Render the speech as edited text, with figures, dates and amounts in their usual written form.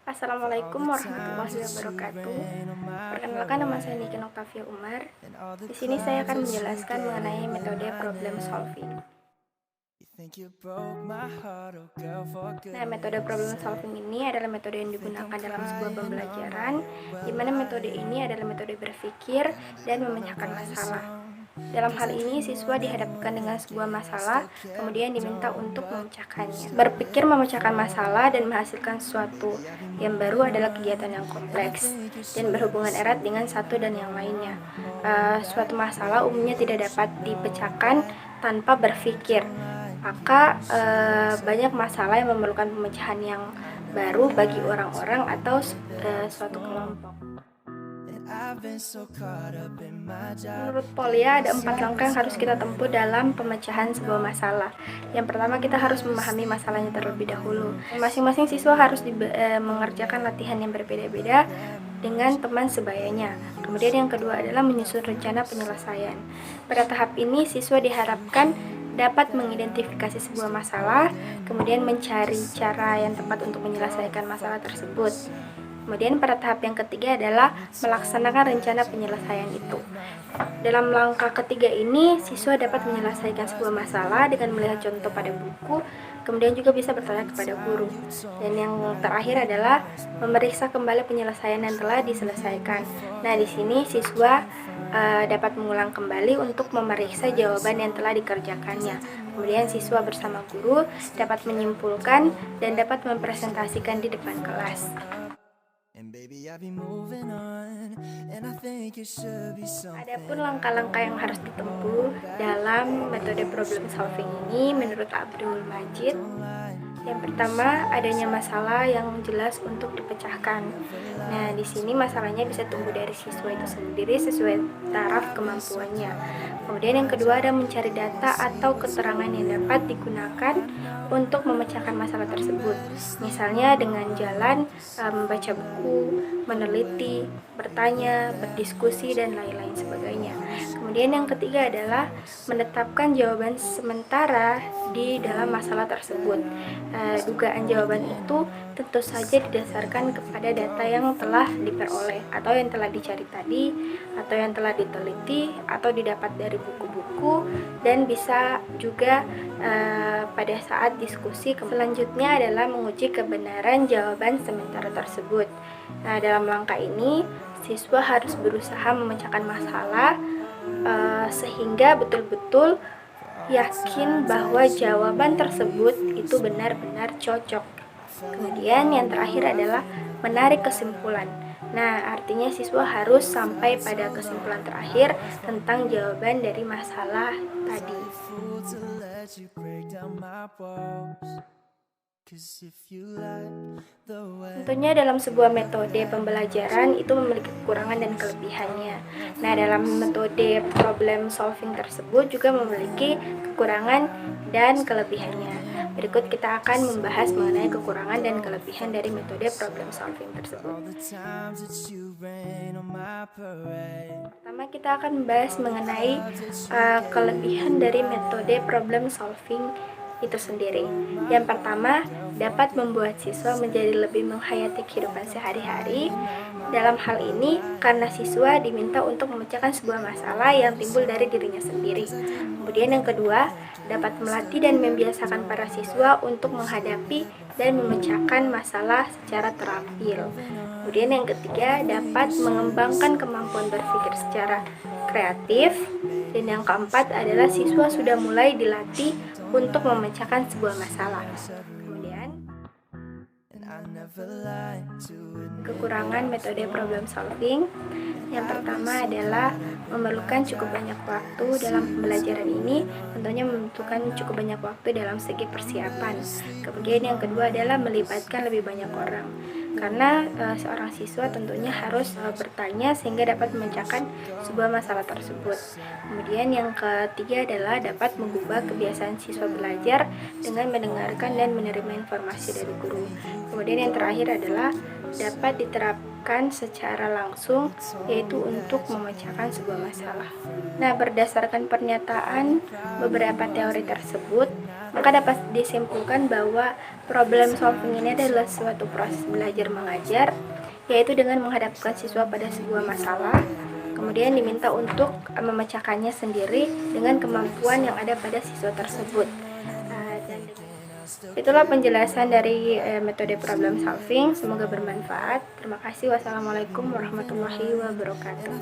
Assalamualaikum warahmatullahi wabarakatuh. Perkenalkan, nama saya Niken Octavia Umar. Di sini saya akan menjelaskan mengenai metode problem solving. Nah, metode problem solving ini adalah metode yang digunakan dalam sebuah pembelajaran, di mana metode ini adalah metode berpikir dan memecahkan masalah. Dalam hal ini, siswa dihadapkan dengan sebuah masalah, kemudian diminta untuk memecahkannya. Berpikir memecahkan masalah dan menghasilkan sesuatu yang baru adalah kegiatan yang kompleks dan berhubungan erat dengan satu dan yang lainnya. Suatu masalah umumnya tidak dapat dipecahkan tanpa berpikir. Maka banyak masalah yang memerlukan pemecahan yang baru bagi orang-orang atau suatu kelompok. Menurut Polya, ada 4 langkah yang harus kita tempuh dalam pemecahan sebuah masalah. Yang pertama, kita harus memahami masalahnya terlebih dahulu. Masing-masing siswa harus mengerjakan latihan yang berbeda-beda dengan teman sebayanya. Kemudian yang kedua adalah menyusun rencana penyelesaian. Pada tahap ini, siswa diharapkan dapat mengidentifikasi sebuah masalah, kemudian mencari cara yang tepat untuk menyelesaikan masalah tersebut. Kemudian pada tahap yang ketiga adalah melaksanakan rencana penyelesaian itu. Dalam langkah ketiga ini, siswa dapat menyelesaikan sebuah masalah dengan melihat contoh pada buku, kemudian juga bisa bertanya kepada guru. Dan yang terakhir adalah memeriksa kembali penyelesaian yang telah diselesaikan. Nah, di sini siswa dapat mengulang kembali untuk memeriksa jawaban yang telah dikerjakannya. Kemudian siswa bersama guru dapat menyimpulkan dan dapat mempresentasikan di depan kelas. Adapun langkah-langkah yang harus ditempuh dalam metode problem solving ini menurut Abdul Majid. Yang pertama, adanya masalah yang jelas untuk dipecahkan. Nah, di sini masalahnya bisa tumbuh dari siswa itu sendiri sesuai taraf kemampuannya. Kemudian yang kedua ada mencari data atau keterangan yang dapat digunakan untuk memecahkan masalah tersebut. Misalnya dengan jalan membaca buku, meneliti, bertanya, berdiskusi, dan lain-lain sebagainya. Kemudian yang ketiga adalah menetapkan jawaban sementara di dalam masalah tersebut. Dugaan jawaban itu tentu saja didasarkan kepada data yang telah diperoleh atau yang telah dicari tadi, atau yang telah diteliti, atau didapat dari buku-buku, dan bisa juga pada saat diskusi. Selanjutnya adalah menguji kebenaran jawaban sementara tersebut. Nah, dalam langkah ini siswa harus berusaha memecahkan masalah sehingga betul-betul yakin bahwa jawaban tersebut itu benar-benar cocok. Kemudian yang terakhir adalah menarik kesimpulan. Nah, artinya siswa harus sampai pada kesimpulan terakhir tentang jawaban dari masalah tadi. Tentunya dalam sebuah metode pembelajaran itu memiliki kekurangan dan kelebihannya. Nah, dalam metode problem solving tersebut juga memiliki kekurangan dan kelebihannya. Berikut kita akan membahas mengenai kekurangan dan kelebihan dari metode problem solving tersebut. Pertama, kita akan membahas mengenai kelebihan dari metode problem solving itu sendiri. Yang pertama, dapat membuat siswa menjadi lebih menghayati kehidupan sehari-hari. Dalam hal ini, karena siswa diminta untuk memecahkan sebuah masalah yang timbul dari dirinya sendiri. Kemudian yang kedua, dapat melatih dan membiasakan para siswa untuk menghadapi dan memecahkan masalah secara terampil. Kemudian yang ketiga, dapat mengembangkan kemampuan berpikir secara kreatif. Dan yang keempat adalah siswa sudah mulai dilatih untuk memecahkan sebuah masalah. Kemudian, kekurangan metode problem solving. Yang pertama adalah memerlukan cukup banyak waktu dalam pembelajaran ini, tentunya membutuhkan cukup banyak waktu dalam segi persiapan. Kemudian yang kedua adalah melibatkan lebih banyak orang, karena seorang siswa tentunya harus bertanya sehingga dapat memecahkan sebuah masalah tersebut. Kemudian yang ketiga adalah dapat mengubah kebiasaan siswa belajar dengan mendengarkan dan menerima informasi dari guru. Kemudian yang terakhir adalah dapat diterapkan dilakukan secara langsung, yaitu untuk memecahkan sebuah masalah. Nah, berdasarkan pernyataan beberapa teori tersebut, maka dapat disimpulkan bahwa problem solving ini adalah suatu proses belajar mengajar, yaitu dengan menghadapkan siswa pada sebuah masalah, kemudian diminta untuk memecahkannya sendiri dengan kemampuan yang ada pada siswa tersebut. Dan itulah penjelasan dari metode problem solving. Semoga bermanfaat. Terima kasih. Wassalamualaikum warahmatullahi wabarakatuh.